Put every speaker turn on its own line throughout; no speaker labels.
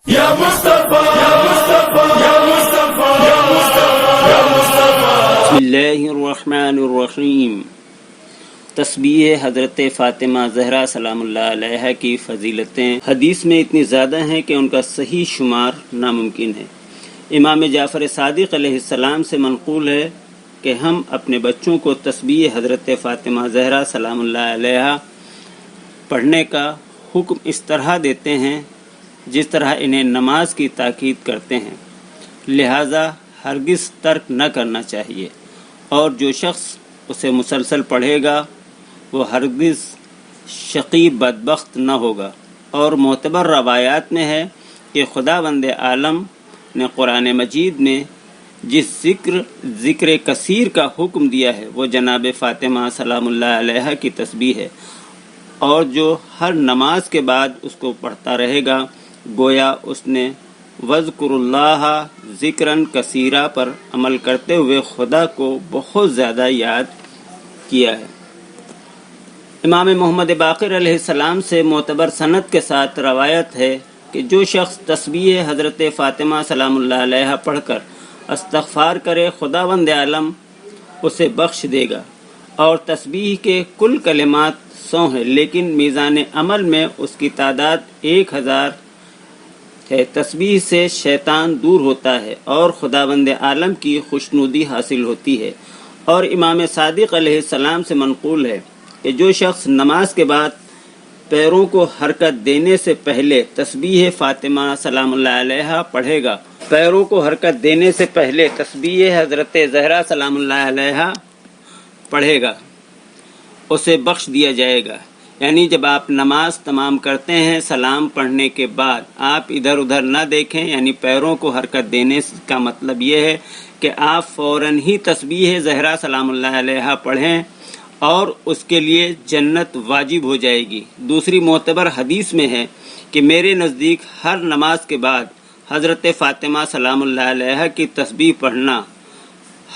یا مصطفیٰ یا مصطفیٰ یا مصطفیٰ یا مصطفیٰ یا مصطفیٰ۔
بسم اللہ الرحمن الرحیم۔ تسبیح حضرت فاطمہ زہرا سلام اللہ علیہ کی فضیلتیں حدیث میں اتنی زیادہ ہیں کہ ان کا صحیح شمار ناممکن ہے۔ امام جعفر صادق علیہ السلام سے منقول ہے کہ ہم اپنے بچوں کو تسبیح حضرت فاطمہ زہرا سلام اللہ علیہ پڑھنے کا حکم اس طرح دیتے ہیں جس طرح انہیں نماز کی تاکید کرتے ہیں، لہذا ہرگز ترک نہ کرنا چاہیے، اور جو شخص اسے مسلسل پڑھے گا وہ ہرگز شقی بدبخت نہ ہوگا۔ اور معتبر روایات میں ہے کہ خداوند عالم نے قرآن مجید میں جس ذکر کثیر کا حکم دیا ہے وہ جناب فاطمہ سلام اللہ علیہ کی تسبیح ہے، اور جو ہر نماز کے بعد اس کو پڑھتا رہے گا گویا اس نے وَاذْكُرُوا اللَّهَ ذِكْرًا کثیرہ پر عمل کرتے ہوئے خدا کو بہت زیادہ یاد کیا ہے۔ امام محمد باقر علیہ السلام سے معتبر سند کے ساتھ روایت ہے کہ جو شخص تسبیح حضرت فاطمہ سلام اللہ علیہ پڑھ کر استغفار کرے خداوند عالم اسے بخش دے گا، اور تسبیح کے کل کلمات 100 ہیں، لیکن میزان عمل میں اس کی تعداد 1000 ہے۔ تسبیح سے شیطان دور ہوتا ہے اور خداوند عالم کی خوشنودی حاصل ہوتی ہے۔ اور امام صادق علیہ السلام سے منقول ہے کہ جو شخص نماز کے بعد پیروں کو حرکت دینے سے پہلے تسبیح فاطمہ سلام اللہ علیہ پڑھے گا، پیروں کو حرکت دینے سے پہلے تسبیح حضرت زہرا سلام اللہ علیہ پڑھے گا، اسے بخش دیا جائے گا۔ یعنی جب آپ نماز تمام کرتے ہیں سلام پڑھنے کے بعد آپ ادھر ادھر نہ دیکھیں، یعنی پیروں کو حرکت دینے کا مطلب یہ ہے کہ آپ فوراً ہی تسبیح زہرا سلام اللہ علیہ پڑھیں اور اس کے لیے جنت واجب ہو جائے گی۔ دوسری معتبر حدیث میں ہے کہ میرے نزدیک ہر نماز کے بعد حضرت فاطمہ سلام اللہ علیہ کی تسبیح پڑھنا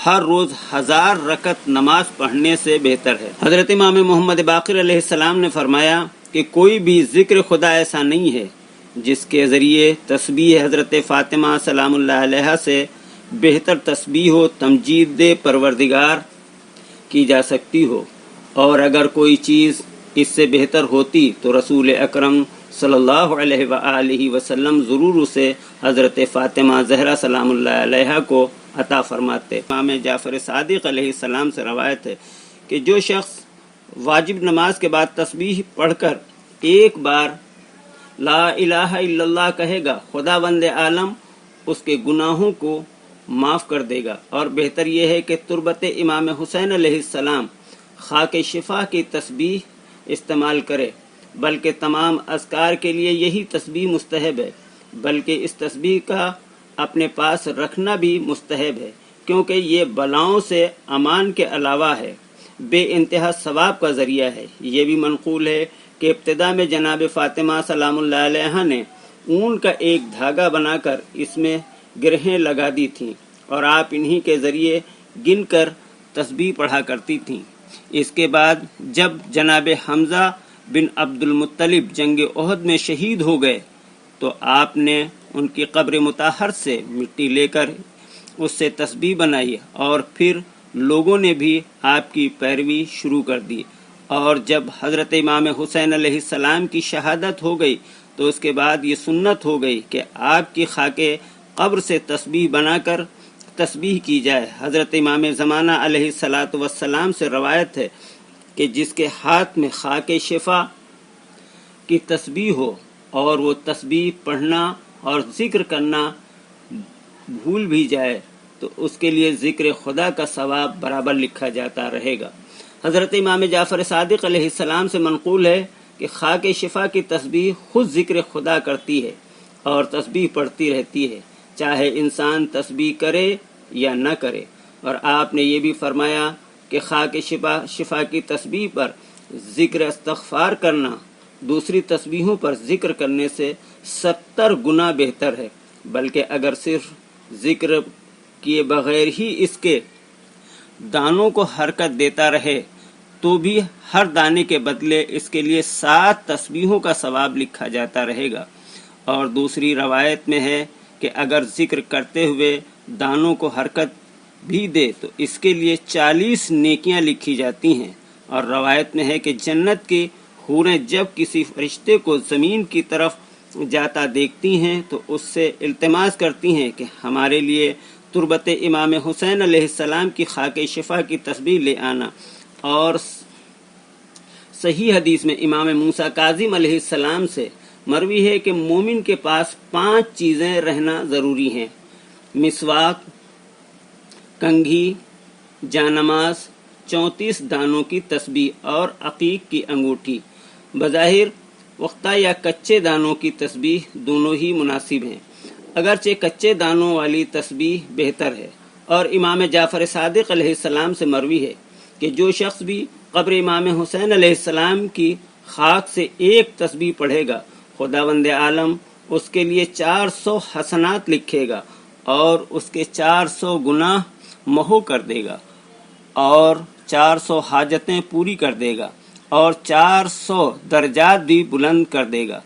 ہر روز 1000 رکعت نماز پڑھنے سے بہتر ہے۔ حضرت امام محمد باقر علیہ السلام نے فرمایا کہ کوئی بھی ذکر خدا ایسا نہیں ہے جس کے ذریعے تسبیح حضرت فاطمہ سلام اللہ علیہ سے بہتر تسبیح و تمجید پروردگار کی جا سکتی ہو، اور اگر کوئی چیز اس سے بہتر ہوتی تو رسول اکرم صلی اللہ علیہ وآلہ وسلم ضرور اسے حضرت فاطمہ زہرا سلام اللہ علیہ کو عطا فرماتے۔ امام جعفر صادق علیہ السلام سے روایت ہے کہ جو شخص واجب نماز کے بعد تسبیح پڑھ کر ایک بار لا الہ الا اللہ کہے گا، خداوند عالم اس کے گناہوں کو معاف کر دے گا۔ اور بہتر یہ ہے کہ تربت امام حسین علیہ السلام خاک شفا کی تسبیح استعمال کرے، بلکہ تمام اذکار کے لیے یہی تسبیح مستحب ہے، بلکہ اس تسبیح کا اپنے پاس رکھنا بھی مستحب ہے، کیونکہ یہ بلاؤں سے امان کے علاوہ ہے، بے انتہا ثواب کا ذریعہ ہے۔ یہ بھی منقول ہے کہ ابتدا میں جناب فاطمہ سلام اللہ علیہ نے اون کا ایک دھاگا بنا کر اس میں گرہیں لگا دی تھیں، اور آپ انہی کے ذریعے گن کر تسبیح پڑھا کرتی تھیں۔ اس کے بعد جب جناب حمزہ بن عبد المطلب جنگ احد میں شہید ہو گئے تو آپ نے ان کی قبر مطہر سے مٹی لے کر اس سے تسبیح بنائی، اور پھر لوگوں نے بھی آپ کی پیروی شروع کر دی۔ اور جب حضرت امام حسین علیہ السلام کی شہادت ہو گئی تو اس کے بعد یہ سنت ہو گئی کہ آپ کی خاک قبر سے تسبیح بنا کر تسبیح کی جائے۔ حضرت امام زمانہ علیہ السلام سے روایت ہے کہ جس کے ہاتھ میں خاک شفا کی تسبیح ہو اور وہ تسبیح پڑھنا اور ذکر کرنا بھول بھی جائے تو اس کے لیے ذکر خدا کا ثواب برابر لکھا جاتا رہے گا۔ حضرت امام جعفر صادق علیہ السلام سے منقول ہے کہ خاک شفا کی تسبیح خود ذکر خدا کرتی ہے اور تسبیح پڑھتی رہتی ہے، چاہے انسان تسبیح کرے یا نہ کرے۔ اور آپ نے یہ بھی فرمایا کہ خاک شفا کی تسبیح پر ذکر استغفار کرنا دوسری تسبیحوں پر ذکر کرنے سے 70 گنا بہتر ہے، بلکہ اگر صرف ذکر کیے بغیر ہی اس کے دانوں کو حرکت دیتا رہے تو بھی ہر دانے کے بدلے اس کے لیے 7 تسبیحوں کا ثواب لکھا جاتا رہے گا۔ اور دوسری روایت میں ہے کہ اگر ذکر کرتے ہوئے دانوں کو حرکت بھی دے تو اس کے لیے 40 نیکیاں لکھی جاتی ہیں۔ اور روایت میں ہے کہ جنت کی حوریں جب کسی فرشتے کو زمین کی طرف جاتا دیکھتی ہیں تو اس سے التماس کرتی ہیں کہ ہمارے لیے تربت امام حسین علیہ السلام کی خاک شفا کی تسبیح لے آنا۔ اور صحیح حدیث میں امام موسیٰ کاظم علیہ السلام سے مروی ہے کہ مومن کے پاس 5 چیزیں رہنا ضروری ہیں: مسواک، کنگھی، جانماز، 34 دانوں کی تسبیح اور عقیق کی انگوٹھی۔ بظاہر وقتہ یا کچے دانوں کی تسبیح دونوں ہی مناسب ہیں، اگرچہ کچے دانوں والی تسبیح بہتر ہے۔ اور امام جعفر صادق علیہ السلام سے مروی ہے کہ جو شخص بھی قبر امام حسین علیہ السلام کی خاک سے ایک تسبیح پڑھے گا، خداوند عالم اس کے لیے 400 حسنات لکھے گا اور اس کے 400 گناہ محو کر دے گا اور 400 حاجتیں پوری کر دے گا اور 400 درجات بھی بلند کر دے گا۔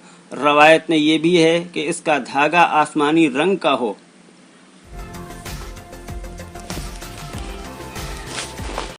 روایت میں یہ بھی ہے کہ اس کا دھاگا آسمانی رنگ کا ہو